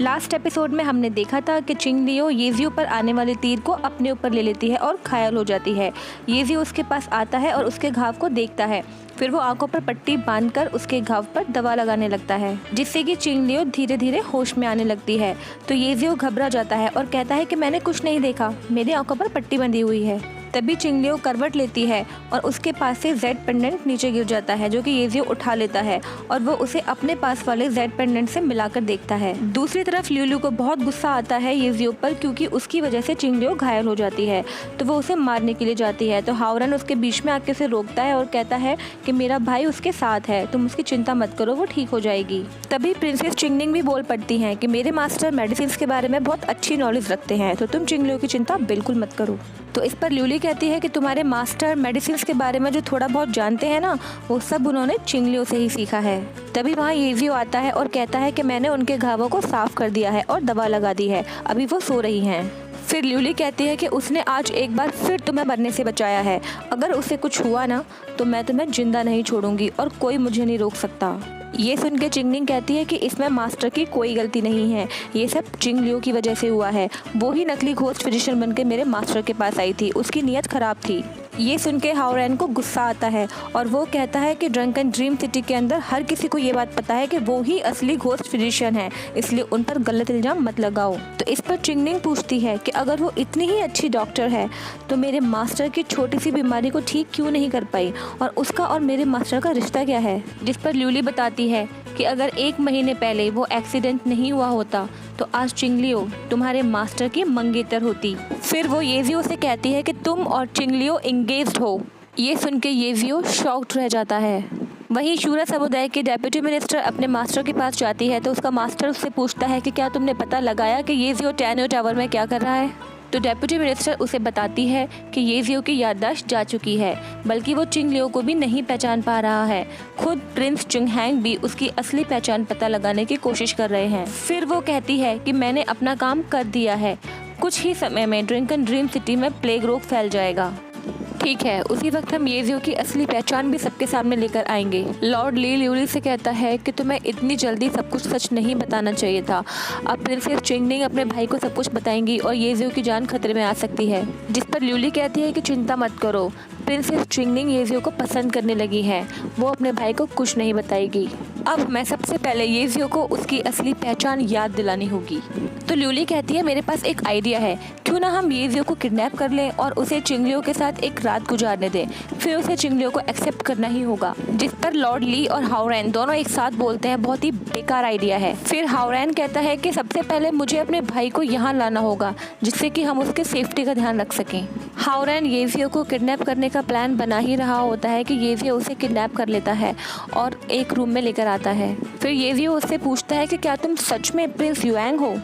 Last episode में हमने देखा था कि चिंगलियो येजियो पर आने वाले तीर को अपने ऊपर ले लेती है और घायल हो जाती है। येजियो उसके पास आता है और उसके घाव को देखता है। फिर वो आंखों पर पट्टी बांधकर उसके घाव पर दवा लगाने लगता है, जिससे कि चिंगलियो धीरे धीरे होश में आने लगती है। तो येजियो घबरा जाता है और कहता है कि मैंने कुछ नहीं देखा, मेरी आंखों पर पट्टी बंधी हुई है। तभी चिंगलियो करवट लेती है और उसके पास से जेड पेंडेंट नीचे गिर जाता है, जो कि येजियो उठा लेता है और वो उसे अपने पास वाले जेड पेंडेंट से मिलाकर देखता है। दूसरी तरफ ल्यूलू को बहुत गुस्सा आता है येजियो पर, क्योंकि उसकी वजह से चिंगलियो घायल हो जाती है। तो वो उसे मारने के लिए जाती है। तो हावरन उसके बीच में आके उसे रोकता है और कहता है कि मेरा भाई उसके साथ है, तुम उसकी चिंता मत करो, वो ठीक हो जाएगी। तभी प्रिंसेस चिंगनिंग भी बोल पड़ती हैं कि मेरे मास्टर मेडिसिन के बारे में बहुत अच्छी नॉलेज रखते हैं, तो तुम चिंगलियो की चिंता बिल्कुल मत करो। तो इस पर ल्यूली कहती है कि तुम्हारे मास्टर मेडिसिन के बारे में जो थोड़ा बहुत जानते हैं ना, वो सब उन्होंने चिंगलियो से ही सीखा है। तभी वहाँ येजियो आता है और कहता है कि मैंने उनके घावों को साफ कर दिया है और दवा लगा दी है, अभी वो सो रही हैं। फिर ल्यूली कहती है कि उसने आज एक बार फिर तुम्हें मरने से बचाया है, अगर उसे कुछ हुआ ना तो मैं तुम्हें जिंदा नहीं छोड़ूंगी और कोई मुझे नहीं रोक सकता। ये सुन के चिंगनिंग कहती है कि इसमें मास्टर की कोई गलती नहीं है, ये सब चिंगलियो की वजह से हुआ है। वो ही नकली घोस्ट फिजिशियन बनकर मेरे मास्टर के पास आई थी, उसकी नीयत खराब थी। ये सुन के हावरन को गुस्सा आता है और वो कहता है कि ड्रंकन ड्रीम सिटी के अंदर हर किसी को ये बात पता है कि वो ही असली घोस्ट फिजिशियन है, इसलिए उन पर गलत इल्जाम मत लगाओ। तो इस पर चिंगनिंग पूछती है कि अगर वो इतनी ही अच्छी डॉक्टर है तो मेरे मास्टर की छोटी सी बीमारी को ठीक क्यों नहीं कर पाई, और उसका और मेरे मास्टर का रिश्ता क्या है। जिस पर ल्यूली बताती है कि अगर 1 महीने पहले वो एक्सीडेंट नहीं हुआ होता तो आज चिंगलियो तुम्हारे मास्टर की मंगेतर होती। फिर वो येजियो से कहती है कि तुम और चिंगलियो एंगेज्ड हो। ये सुन के येजियो शॉक्ड रह जाता है। वहीं शूरा समुदाय के डेप्यूटी मिनिस्टर अपने मास्टर के पास जाती है तो उसका मास्टर उससे पूछता है कि क्या तुमने पता लगाया कि येजियो टैनो टावर में क्या कर रहा है। तो डेप्यूटी मिनिस्टर उसे बताती है कि येजियो की याददाश्त जा चुकी है, बल्कि वो चिंगलियो को भी नहीं पहचान पा रहा है। खुद प्रिंस चुंगहैंग भी उसकी असली पहचान पता लगाने की कोशिश कर रहे हैं। फिर वो कहती है कि मैंने अपना काम कर दिया है, कुछ ही समय में ड्रंकन ड्रीम सिटी में प्लेग रोग फैल जाएगा। ठीक है, उसी वक्त हम येजियो की असली पहचान भी सबके सामने लेकर आएंगे। लॉर्ड ली ल्यूली से कहता है कि तुम्हें इतनी जल्दी सब कुछ सच नहीं बताना चाहिए था। अब प्रिंसेस चिंगनिंग अपने भाई को सब कुछ बताएंगी और येजियो की जान खतरे में आ सकती है। जिस पर ल्यूली कहती है कि चिंता मत करो, प्रिंसेस चिंगनिंग येजियो को पसंद करने लगी है, वो अपने भाई को कुछ नहीं बताएगी। अब हमें सबसे पहले येजियो को उसकी असली पहचान याद दिलानी होगी। तो ल्यूली कहती है मेरे पास एक आइडिया है, क्यों ना हम येजियो को किडनैप कर लें और उसे चिंगलियो के साथ एक रात गुजारने दें, फिर उसे चिंगलियो को एक्सेप्ट करना ही होगा। जिस पर लॉर्ड ली और हावरन दोनों एक साथ बोलते हैं बहुत ही बेकार आइडिया है। फिर हावरन कहता है कि सबसे पहले मुझे अपने भाई को यहाँ लाना होगा, जिससे कि हम उसके सेफ्टी का ध्यान रख सकें। हावरन येजियो को किडनैप करने का प्लान बना ही रहा होता है कि येजियो उसे किडनैप कर लेता है और एक रूम में लेकर आता है। फिर येजियो उससे पूछता है कि क्या तुम सच में प्रिंस युआंग हो।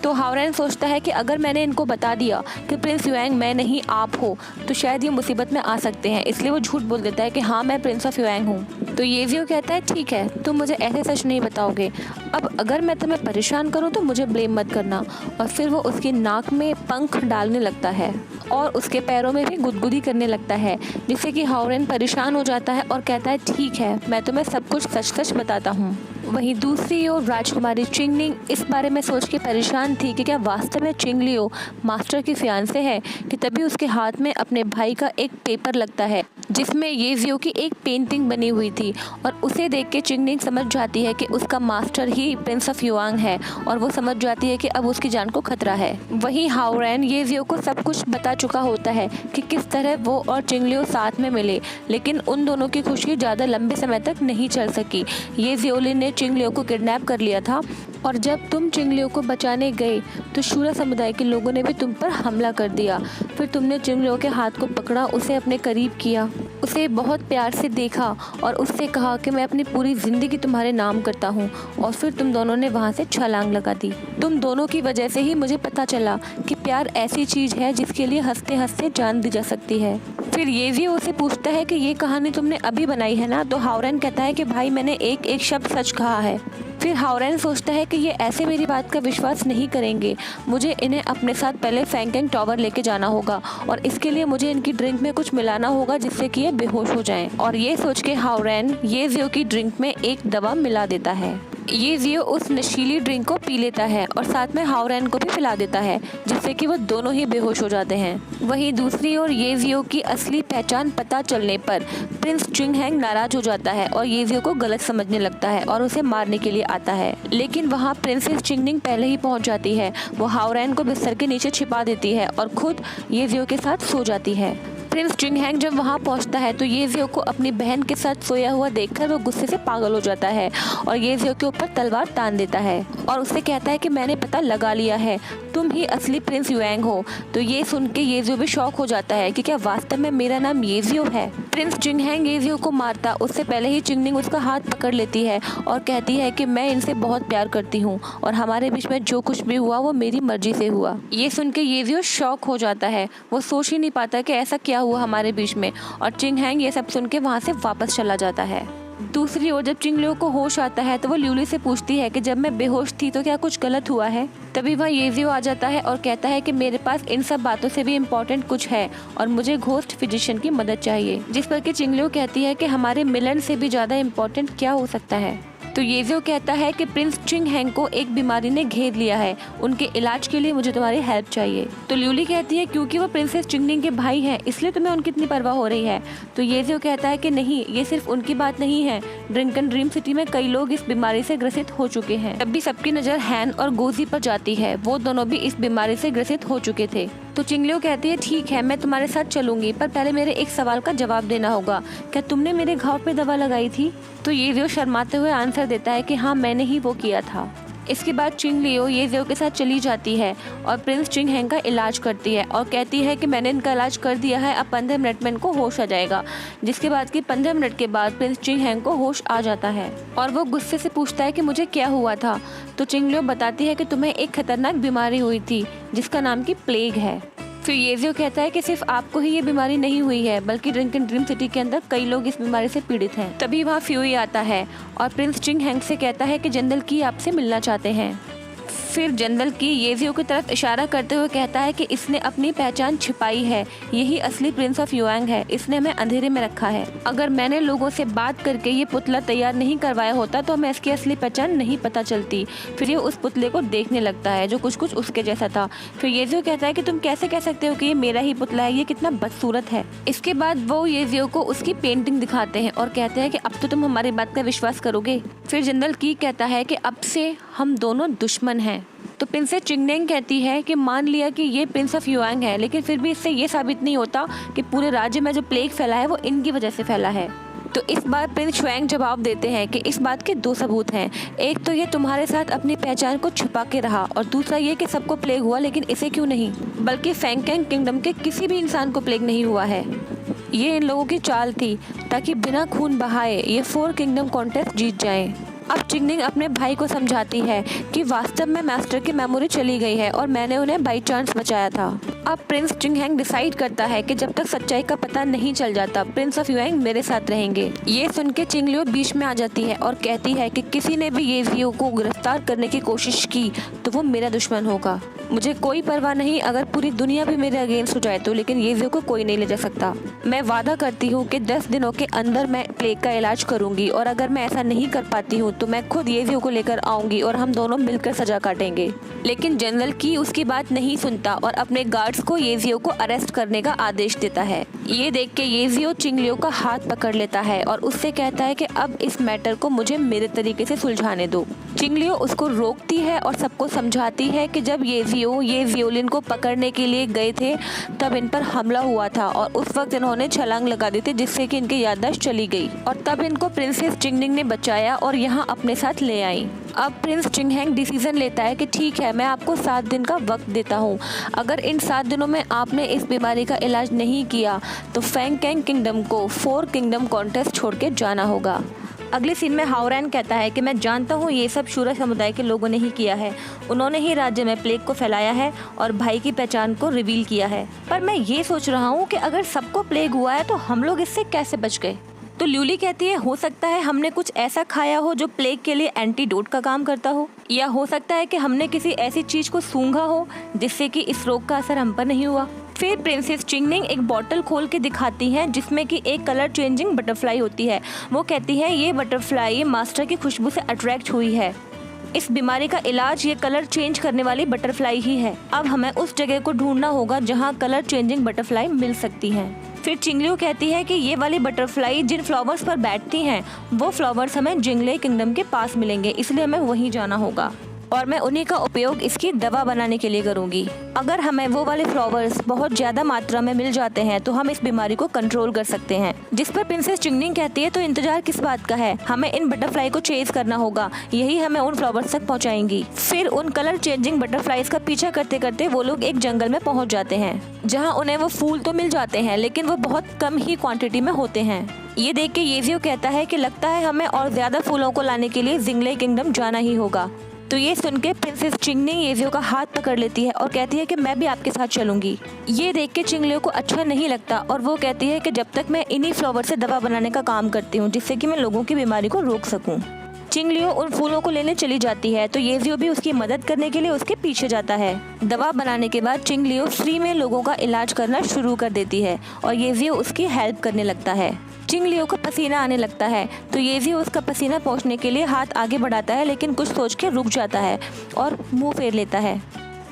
तो हावरन सोचता है कि अगर मैंने इनको बता दिया कि प्रिंस युआंग मैं नहीं आप हो तो शायद ये मुसीबत में आ सकते हैं, इसलिए वो झूठ बोल देता है कि हाँ मैं प्रिंस ऑफ युआंग हूँ। तो येजियो कहता है ठीक है, तुम मुझे ऐसे सच नहीं बताओगे, अब अगर मैं तुम्हें परेशान करूँ तो मुझे ब्लेम मत करना। और फिर वो उसकी नाक में पंख डालने लगता है और उसके पैरों में भी गुदगुदी करने लगता है, जिससे कि हावरन परेशान हो जाता है और कहता है ठीक है, मैं तुम्हें सब कुछ सच सच बताता हूँ। वहीं दूसरी ओर राजकुमारी चिंगनिंग इस बारे में सोच के परेशान थी कि क्या वास्तव में चिंगलियो मास्टर की फियांसे है, कि तभी उसके हाथ में अपने भाई का एक पेपर लगता है जिसमें येजियो की एक पेंटिंग बनी हुई थी, और उसे देख के चिंगनिंग समझ जाती है कि उसका मास्टर ही प्रिंस ऑफ युआंग है और वो समझ जाती है कि अब उसकी जान को खतरा है। वहीं हावरन येजियो को सब कुछ बता चुका होता है कि किस तरह वो और चिंगलियो साथ में मिले, लेकिन उन दोनों की खुशी ज़्यादा लंबे समय तक नहीं चल सकी। येजियो ने चिंगलियो को किडनैप कर लिया था और जब तुम चिंगलियो को बचाने गए तो शूरा समुदाय के लोगों ने भी तुम पर हमला कर दिया। फिर तुमने चिंगलियो के हाथ को पकड़ा, उसे अपने करीब किया, उसे बहुत प्यार से देखा और उससे कहा कि मैं अपनी पूरी ज़िंदगी तुम्हारे नाम करता हूँ, और फिर तुम दोनों ने वहाँ से छलांग लगा दी। तुम दोनों की वजह से ही मुझे पता चला कि प्यार ऐसी चीज़ है जिसके लिए हंसते हंसते जान दी जा सकती है। फिर येजियो उसे पूछता है कि ये कहानी तुमने अभी बनाई है ना। तो हावरन कहता है कि भाई मैंने एक एक शब्द सच कहा है। फिर हावरन सोचता है कि ये ऐसे मेरी बात का विश्वास नहीं करेंगे, मुझे इन्हें अपने साथ पहले फैंकेंग टावर लेके जाना होगा और इसके लिए मुझे इनकी ड्रिंक में कुछ मिलाना होगा जिससे कि ये बेहोश हो जाएं। और ये सोच के हावरन येजियो की ड्रिंक में एक दवा मिला देता है। ये जियो उस नशीली ड्रिंक को पी लेता है और साथ में हाओरेन को भी पिला देता है, जिससे कि वो दोनों ही बेहोश हो जाते हैं। वहीं दूसरी ओर ये जियो की असली पहचान पता चलने पर प्रिंस चिंग हैंग नाराज हो जाता है और ये जियो को गलत समझने लगता है और उसे मारने के लिए आता है। लेकिन वहाँ प्रिंसेस चिंगनिंग पहले ही पहुँच जाती है। वो हाओरेन को बिस्तर के नीचे छिपा देती है और खुद ये जियो के साथ सो जाती है। प्रिंस चिंग हैंग जब वहाँ पहुँचता है तो ये जियो को अपनी बहन के साथ सोया हुआ देखकर वो गुस्से से पागल हो जाता है और ये जियो के ऊपर तलवार तान देता है और उससे कहता है कि मैंने पता लगा लिया है, तुम ही असली प्रिंस युएंग हो। तो ये सुन के ये जियो भी शॉक हो जाता है कि क्या वास्तव में मेरा नाम ये जियो है। प्रिंस चिंग हैंग ये जियो को मारता उससे पहले ही चिंगनिंग उसका हाथ पकड़ लेती है और कहती है कि मैं इनसे बहुत प्यार करती हूँ और हमारे बीच में जो कुछ भी हुआ वो मेरी मर्जी से हुआ। ये सुन के ये जियो शॉक हो जाता है, वो सोच ही नहीं पाता कि ऐसा क्या हुआ हमारे बीच में, और चिंग हैंग ये सब सुन के वहाँ से वापस चला जाता है। दूसरी ओर जब चिंग लियो को होश आता है तो वो ल्यूली से पूछती है कि जब मैं बेहोश थी तो क्या कुछ गलत हुआ है। तभी वह ये जियो आ जाता है और कहता है कि मेरे पास इन सब बातों से भी इम्पोर्टेंट कुछ है और मुझे घोस्ट फिजिशियन की मदद चाहिए। जिस पर कि चिंग लियो कहती है कि हमारे मिलन से भी ज़्यादा इम्पोर्टेंट क्या हो सकता है। तो ये जियो कहता है कि प्रिंस चिंग हैंग को एक बीमारी ने घेर लिया है, उनके इलाज के लिए मुझे तुम्हारी हेल्प चाहिए। तो ल्यूली कहती है क्योंकि वो प्रिंसेस चिंगनिंग के भाई हैं इसलिए तुम्हें उनकी इतनी परवाह हो रही है। तो ये जियो कहता है कि नहीं, ये सिर्फ उनकी बात नहीं है, ड्रिंकन ड्रीम सिटी में कई लोग इस बीमारी से ग्रसित हो चुके हैं। तब भी सबकी नज़र हैन और गोजी पर जाती है, वो दोनों भी इस बीमारी से ग्रसित हो चुके थे। तो चिंग लियो कहती है ठीक है, मैं तुम्हारे साथ चलूंगी, पर पहले मेरे एक सवाल का जवाब देना होगा, क्या तुमने मेरे घाव पे दवा लगाई थी। तो ये जियो शर्माते हुए आंसर देता है कि हाँ मैंने ही वो किया था। इसके बाद चिंग लियो ये जियो के साथ चली जाती है और प्रिंस चिंग हैंग का इलाज करती है और कहती है कि मैंने इनका इलाज कर दिया है, अब 15 मिनट में इनको होश आ जाएगा। जिसके बाद कि 15 मिनट के बाद प्रिंस चिंग हैंग को होश आ जाता है और वो गुस्से से पूछता है कि मुझे क्या हुआ था। तो चिंग लियो बताती है कि तुम्हें एक खतरनाक बीमारी हुई थी जिसका नाम की प्लेग है। फिर ये जियो कहता है कि सिर्फ आपको ही ये बीमारी नहीं हुई है बल्कि ड्रिंकन ड्रीम सिटी के अंदर कई लोग इस बीमारी से पीड़ित हैं। तभी वहाँ फ्यूई आता है और प्रिंस चिंग हैंग से कहता है कि जनरल की आपसे मिलना चाहते हैं। फिर जनरल की ये जियो की तरफ इशारा करते हुए कहता है कि इसने अपनी पहचान छिपाई है, यही असली प्रिंस ऑफ युएंग है, इसने हमें अंधेरे में रखा है। अगर मैंने लोगों से बात करके ये पुतला तैयार नहीं करवाया होता तो हमें इसकी असली पहचान नहीं पता चलती। फिर ये उस पुतले को देखने लगता है जो कुछ कुछ उसके जैसा था। फिर ये जियो कहता है कि तुम कैसे कह सकते हो कि ये मेरा ही पुतला है, ये कितना बदसूरत है। इसके बाद वो ये जियो को उसकी पेंटिंग दिखाते हैं और कहते हैं कि अब तो तुम हमारी बात का विश्वास करोगे। फिर जनरल की कहता है कि अब से हम दोनों दुश्मन हैं। तो प्रिंसेस चिंगनिंग कहती है कि मान लिया कि ये प्रिंस ऑफ युएंग है, लेकिन फिर भी इससे ये साबित नहीं होता कि पूरे राज्य में जो प्लेग फैला है वो इनकी वजह से फैला है। तो इस बार प्रिंस शुएंग जवाब देते हैं कि इस बात के 2 सबूत हैं, एक तो ये तुम्हारे साथ अपनी पहचान को छुपा के रहा और दूसरा ये कि सबको प्लेग हुआ लेकिन इसे क्यों नहीं, बल्कि फैंगकेंग किंगडम के किसी भी इंसान को प्लेग नहीं हुआ है। ये इन लोगों की चाल थी ताकि बिना खून बहाए ये 4 किंगडम कॉन्टेस्ट जीत जाएं। अब चिंगनिंग अपने भाई को समझाती है कि वास्तव में मास्टर की मेमोरी चली गई है और मैंने उन्हें बाई चांस बचाया था। अब प्रिंस चिंग हैंग डिसाइड करता है कि जब तक सच्चाई का पता नहीं चल जाता प्रिंस ऑफ युएंग मेरे साथ रहेंगे। ये सुन के चिंग लियो बीच में आ जाती है और कहती है कि किसी ने भी ये जियो को गिरफ्तार करने की कोशिश की तो वो मेरा दुश्मन होगा। मुझे कोई परवाह नहीं अगर पूरी दुनिया भी मेरे अगेंस्ट हो जाए तो, लेकिन ये जियो को कोई नहीं ले जा सकता। मैं वादा करती हूँ कि 10 दिनों के अंदर मैं प्लेग का इलाज करूंगी और अगर मैं ऐसा नहीं कर पाती हूँ तो मैं खुद ये जियो को लेकर आऊंगी और हम दोनों मिलकर सजा काटेंगे। लेकिन जनरल की उसकी बात नहीं सुनता और अपने गार्ड्स को ये जियो को अरेस्ट करने का आदेश देता है। ये देख के ये जियो चिंग लियो का हाथ पकड़ लेता है और उससे कहता है कि अब इस मैटर को मुझे मेरे तरीके से सुलझाने दो। चिंग लियो उसको रोकती है और सबको समझाती है कि जब ये जियो ये वियोलिन को पकड़ने के लिए गए थे तब इन पर हमला हुआ था और उस वक्त इन्होंने छलांग लगा दी थी जिससे कि इनकी याददाश्त चली गई और तब इनको प्रिंसेस चिंगनिंग ने बचाया और यहाँ अपने साथ ले आई। अब प्रिंस चिंग हैंग डिसीजन लेता है कि ठीक है, मैं आपको 7 दिन का वक्त देता हूँ, अगर इन 7 दिनों में आपने इस बीमारी का इलाज नहीं किया तो फैंगकेंग किंगडम को 4 किंगडम कॉन्टेस्ट छोड़ के जाना होगा। अगले सीन में हाओरेन कहता है कि मैं जानता हूँ ये सब शूरा समुदाय के लोगों ने ही किया है, उन्होंने ही राज्य में प्लेग को फैलाया है और भाई की पहचान को रिवील किया है, पर मैं ये सोच रहा हूँ कि अगर सबको प्लेग हुआ है तो हम लोग इससे कैसे बच गए। तो ल्यूली कहती है हो सकता है हमने कुछ ऐसा खाया हो जो प्लेग के लिए एंटीडोट का काम करता हो, या हो सकता है कि हमने किसी ऐसी चीज को सूंघा हो जिससे कि इस रोग का असर हम पर नहीं हुआ। फिर प्रिंसेस चिंगनिंग एक बॉटल खोल के दिखाती हैं जिसमें कि एक कलर चेंजिंग बटरफ्लाई होती है। वो कहती है ये बटरफ्लाई मास्टर की खुशबू से अट्रैक्ट हुई है। इस बीमारी का इलाज ये कलर चेंज करने वाली बटरफ्लाई ही है। अब हमें उस जगह को ढूंढना होगा जहाँ कलर चेंजिंग बटरफ्लाई मिल सकती हैं। फिर चिंगलियो कहती है कि ये वाली बटरफ्लाई जिन फ्लावर्स पर बैठती हैं वो फ्लावर्स हमें जिंगले किंगडम के पास मिलेंगे, इसलिए हमें वहीं जाना होगा और मैं उन्हीं का उपयोग इसकी दवा बनाने के लिए करूंगी। अगर हमें वो वाले फ्लावर्स बहुत ज़्यादा मात्रा में मिल जाते हैं तो हम इस बीमारी को कंट्रोल कर सकते हैं। जिस पर प्रिंसेस चिंगनिंग कहती है तो इंतजार किस बात का है, हमें इन बटरफ्लाई को चेज करना होगा, यही हमें उन फ्लावर्स तक पहुंचाएंगी। फिर उन कलर चेंजिंग बटरफ्लाईज का पीछा करते करते वो लोग एक जंगल में पहुँच जाते हैं जहाँ उन्हें वो फूल तो मिल जाते हैं लेकिन वो बहुत कम ही क्वान्टिटी में होते हैं। ये देख के येजियो कहता है कि लगता है हमें और ज्यादा फूलों को लाने के लिए जिंगले किंगडम जाना ही होगा। तो ये सुन के प्रिंसेस चिंगनिंग येजियो का हाथ पकड़ लेती है और कहती है कि मैं भी आपके साथ चलूंगी। ये देख के चिंगलियो को अच्छा नहीं लगता और वो कहती है कि जब तक मैं इन्हीं फ्लावर से दवा बनाने का काम करती हूँ जिससे कि मैं लोगों की बीमारी को रोक सकूँ। चिंगलियो उन फूलों को लेने चली जाती है तो येजियो भी उसकी मदद करने के लिए उसके पीछे जाता है। दवा बनाने के बाद चिंगलियो फ्री में लोगों का इलाज करना शुरू कर देती है और येजियो उसकी हेल्प करने लगता है। चिंगलियो को पसीना आने लगता है तो येजियो उसका पसीना पोंछने के लिए हाथ आगे बढ़ाता है लेकिन कुछ सोच के रुक जाता है और मुंह फेर लेता है।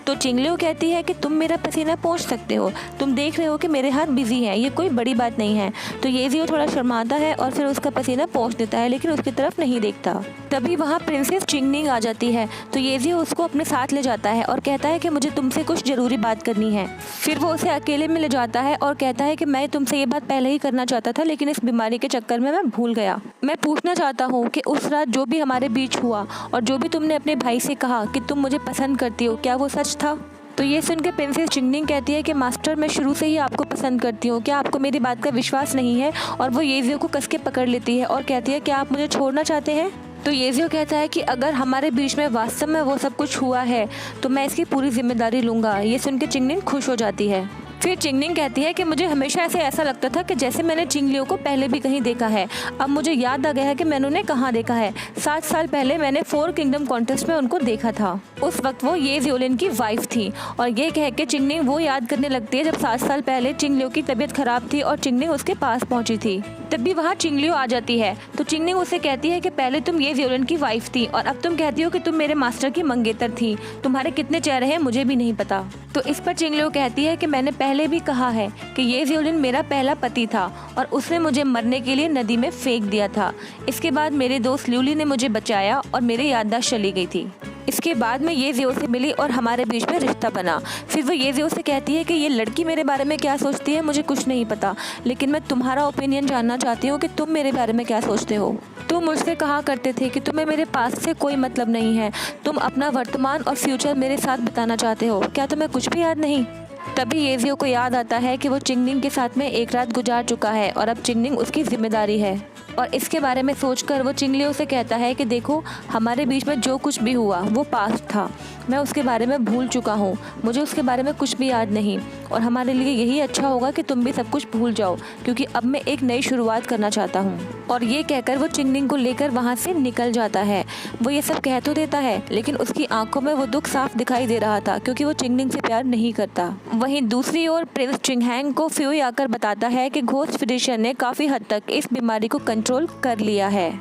तो चिंगलियो कहती है कि तुम मेरा पसीना पोंछ सकते हो, तुम देख रहे हो कि मेरे हाथ बिजी हैं, ये कोई बड़ी बात नहीं है। तो येजियो थोड़ा शर्माता है और फिर उसका पसीना पोंछ देता है लेकिन उसकी तरफ नहीं देखता। तभी वहाँ प्रिंसेस चिंगनिंग आ जाती है तो येजियो उसको अपने साथ ले जाता है और कहता है कि मुझे तुमसे कुछ जरूरी बात करनी है। फिर वो उसे अकेले में ले जाता है और कहता है कि मैं तुमसे ये बात पहले ही करना चाहता था लेकिन इस बीमारी के चक्कर में मैं भूल गया। मैं पूछना चाहता हूँ कि उस रात जो भी हमारे बीच हुआ और जो भी तुमने अपने भाई से कहा कि तुम मुझे पसंद करती हो, क्या वो सच था? तो ये सुन के प्रिंसेस चिंगनिंग कहती है कि मास्टर मैं शुरू से ही आपको पसंद करती हूँ, क्या आपको मेरी बात का विश्वास नहीं है? और वो येजियो को कस के पकड़ लेती है और कहती है क्या आप मुझे छोड़ना चाहते हैं? तो येजियो कहता है कि अगर हमारे बीच में वास्तव में वो सब कुछ हुआ है तो मैं इसकी पूरी जिम्मेदारी लूँगा। ये सुन के चिंगनिंग खुश हो जाती है। फिर चिंगनिंग कहती है कि मुझे हमेशा ऐसा लगता था कि जैसे मैंने चिंगलियो को पहले भी कहीं देखा है। अब मुझे याद आ गया है कि मैंने उन्हें कहाँ देखा है। 7 साल पहले मैंने 4 किंगडम कॉन्टेस्ट में उनको देखा था। उस वक्त वो येजियोलिन की वाइफ थी। और ये कह के चिंगनिंग वो याद करने लगती है जब 7 साल पहले चिंगलियो की तबीयत खराब थी और चिंगनिंग उसके पास पहुंची थी। तभी वहाँ चिंगलियो आ जाती है तो चिंगनिंग उसे कहती है कि पहले तुम येजियोलिन की वाइफ थी और अब तुम कहती हो कि तुम मेरे मास्टर की मंगेतर थी। तुम्हारे कितने चेहरे हैं मुझे भी नहीं पता। तो इस पर चिंगलियो कहती है कि मैंने पहले भी कहा है कि येजियोलिन मेरा पहला पति था और उसने मुझे मरने के लिए नदी में फेंक दिया था। इसके बाद मेरे दोस्त ल्यूली ने मुझे बचाया और मेरी याददाश्त चली गई थी। इसके बाद मैं येजियो से मिली और हमारे बीच में रिश्ता बना। फिर वो येजियो से कहती है कि ये लड़की मेरे बारे में क्या सोचती है मुझे कुछ नहीं पता, लेकिन मैं तुम्हारा ओपिनियन जानना चाहती हूँ कि तुम मेरे बारे में क्या सोचते हो। तुम मुझसे कहा करते थे कि तुम्हें मेरे पास से कोई मतलब नहीं है, तुम अपना वर्तमान और फ्यूचर मेरे साथ बिताना चाहते हो, क्या तुम्हें कुछ भी याद नहीं? तभी येजियो को याद आता है कि वो चिंगनिंग के साथ में एक रात गुजार चुका है और अब चिंगनिंग उसकी जिम्मेदारी है। और इसके बारे में सोचकर वो चिंगलियो से कहता है कि देखो हमारे बीच में जो कुछ भी हुआ वो पास्ट था, मैं उसके बारे में भूल चुका हूँ, मुझे उसके बारे में कुछ भी याद नहीं और हमारे लिए यही अच्छा होगा कि तुम भी सब कुछ भूल जाओ क्योंकि अब मैं एक नई शुरुआत करना चाहता हूँ। और ये कहकर वो चिंगनिंग को लेकर वहाँ से निकल जाता है। वो ये सब कह तो देता है लेकिन उसकी आंखों में वो दुख साफ दिखाई दे रहा था क्योंकि वो चिंगनिंग से प्यार नहीं करता। वहीं दूसरी ओर प्रिंस चिंगहैंग को फ्यूई आकर बताता है कि घोस्ट फिजिशियन ने काफ़ी हद तक इस बीमारी को कंट्रोल कर लिया है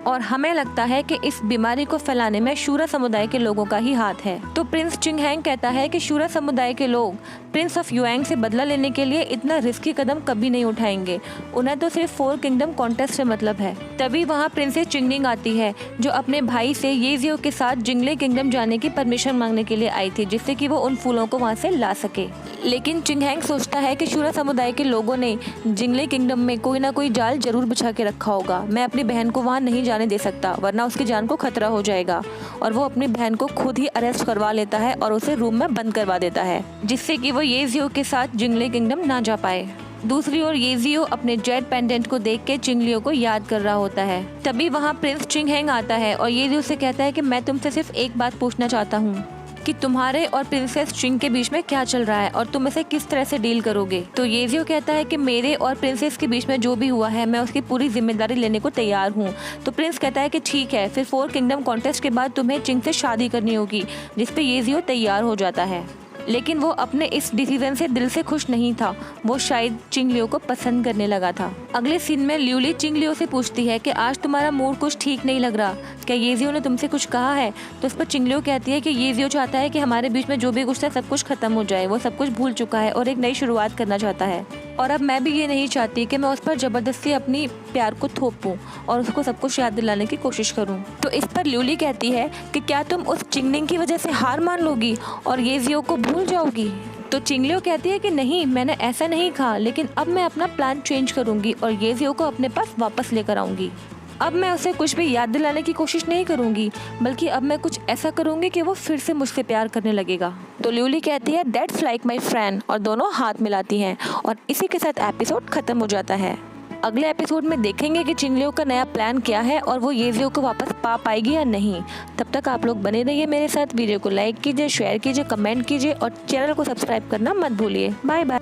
और हमें लगता है कि इस बीमारी को फैलाने में शूरा समुदाय के लोगों का ही हाथ है। तो प्रिंस चिंगहैंग कहता है कि शूरा समुदाय के लोग प्रिंस ऑफ युआंग से बदला लेने के लिए इतना रिस्की कदम कभी नहीं उठाएंगे, उन्हें तो सिर्फ 4 किंगडम कॉन्टेस्ट से मतलब है। तभी वहाँ प्रिंसेस चिंगनिंग आती है जो अपने भाई से येजियो के साथ जिंगले किंगडम जाने की परमिशन मांगने के लिए आई थी जिससे कि वो उन फूलों को वहाँ से ला सके। लेकिन चिंगहैंग सोचता है कि शूरा समुदाय के लोगों ने जिंगले किंगडम में कोई ना कोई जाल जरूर बिछा के रखा होगा। मैं अपनी बहन को वहाँ नहीं जाने दे सकता वरना उसकी जान को खतरा हो जाएगा। और वो अपनी बहन को खुद ही अरेस्ट करवा लेता है और उसे रूम में बंद करवा देता है जिससे कि वो येजियो के साथ जिंगले किंगडम ना जा पाए। दूसरी ओर येजियो अपने जेड पेंडेंट को देख के चिंगलियो को याद कर रहा होता है। तभी वहाँ प्रिंस चिंगहैंग आता है और येजियो से कहता है कि मैं तुमसे सिर्फ एक बात पूछना चाहता हूँ, कि तुम्हारे और प्रिंसेस चिंग के बीच में क्या चल रहा है और तुम इसे किस तरह से डील करोगे। तो येजियो कहता है कि मेरे और प्रिंसेस के बीच में जो भी हुआ है मैं उसकी पूरी जिम्मेदारी लेने को तैयार हूँ। तो प्रिंस कहता है कि ठीक है, फिर 4 किंगडम कॉन्टेस्ट के बाद तुम्हें चिंग से शादी करनी होगी, जिस पे येजियो तैयार हो जाता है। लेकिन वो अपने इस डिसीजन से दिल से खुश नहीं था, वो शायद चिंग लियो को पसंद करने लगा था। अगले सीन में ल्यूली चिंग लियो से पूछती है कि आज तुम्हारा मूड कुछ ठीक नहीं लग रहा, क्या येजियो ने तुमसे कुछ कहा है। तो इस पर चिंग लियो कहती है कि येजियो चाहता है कि हमारे बीच में जो भी कुछ था सब कुछ खत्म हो जाए, वो सब कुछ भूल चुका है और एक नई शुरुआत करना चाहता है। और अब मैं भी ये नहीं चाहती कि मैं उस पर ज़बरदस्ती अपनी प्यार को थोपूं और उसको सब कुछ याद दिलाने की कोशिश करूं। तो इस पर ल्यूली कहती है कि क्या तुम उस चिंगलिंग की वजह से हार मान लोगी और येजियो को भूल जाओगी। तो चिंगलियो कहती है कि नहीं, मैंने ऐसा नहीं कहा, लेकिन अब मैं अपना प्लान चेंज करूंगी और येजियो को अपने पास वापस लेकर आऊंगी। अब मैं उसे कुछ भी याद दिलाने की कोशिश नहीं करूंगी, बल्कि अब मैं कुछ ऐसा करूंगी कि वो फिर से मुझसे प्यार करने लगेगा। तो ल्यूली कहती है दैट्स लाइक माई फ्रेंड और दोनों हाथ मिलाती हैं और इसी के साथ एपिसोड खत्म हो जाता है। अगले एपिसोड में देखेंगे कि चिंग लियो का नया प्लान क्या है और वो येजियो को वापस पा पाएगी या नहीं। तब तक आप लोग बने रहिए मेरे साथ। वीडियो को लाइक कीजिए, शेयर कीजिए, कमेंट कीजिए और चैनल को सब्सक्राइब करना मत भूलिए। Bye bye.